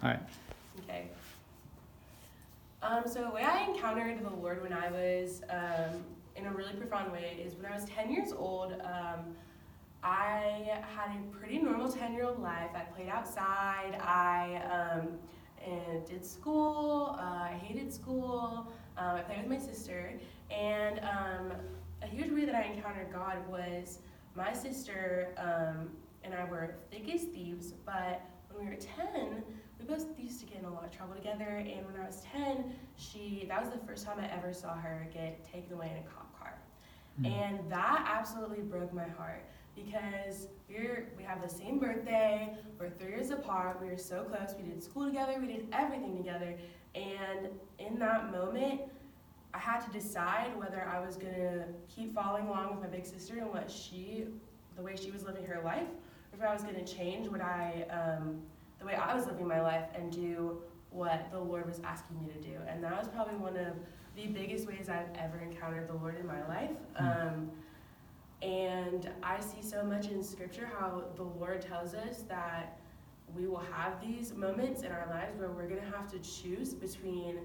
All right. Okay. So the way I encountered the Lord when I was in a really profound way is when I was 10 years old. I had a pretty normal 10-year-old life. I played outside. I did school. I hated school. I played with my sister. And a huge way that I encountered God was my sister and I were thick as thieves, but when we were 10, we both used to get in a lot of trouble together. And when I was 10, that was the first time I ever saw her get taken away in a cop car. And that absolutely broke my heart because we have the same birthday, we're 3 years apart, we were so close, we did school together, we did everything together. And in that moment, I had to decide whether I was gonna keep following along with my big sister and the way she was living her life, or if I was gonna change the way I was living my life and do what the Lord was asking me to do. And that was probably one of the biggest ways I've ever encountered the Lord in my life. And I see so much in Scripture how the Lord tells us that we will have these moments in our lives where we're gonna have to choose between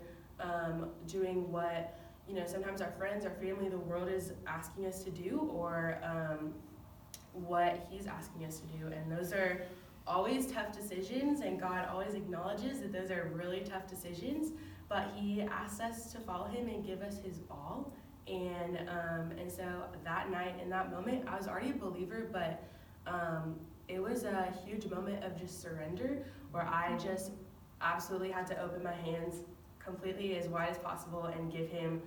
doing what, sometimes our friends, our family, the world is asking us to do, or what He's asking us to do. And those are always tough decisions, and God always acknowledges that those are really tough decisions, but He asks us to follow Him and give us His all. And so that night, in that moment, I was already a believer, but it was a huge moment of just surrender, where I just absolutely had to open my hands completely as wide as possible and give Him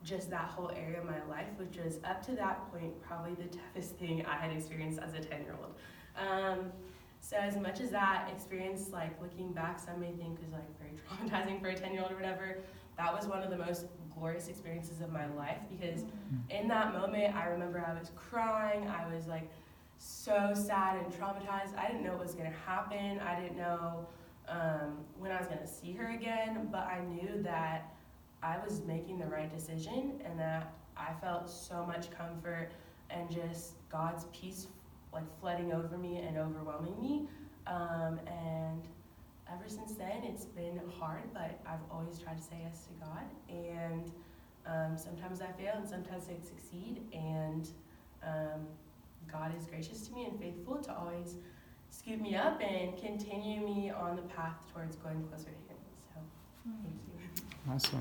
just that whole area of my life, which was up to that point probably the toughest thing I had experienced as a 10-year-old. So as much as that experience, looking back, some may think was very traumatizing for a 10-year-old or whatever, that was one of the most glorious experiences of my life, because in that moment, I remember I was crying, I was so sad and traumatized. I didn't know what was gonna happen. I didn't know when I was gonna see her again, but I knew that I was making the right decision, and that I felt so much comfort and just God's peace flooding over me and overwhelming me. And ever since then, it's been hard, but I've always tried to say yes to God. And sometimes I fail and sometimes I succeed. And God is gracious to me and faithful to always scoop me up and continue me on the path towards going closer to Him. So, thank you. Awesome.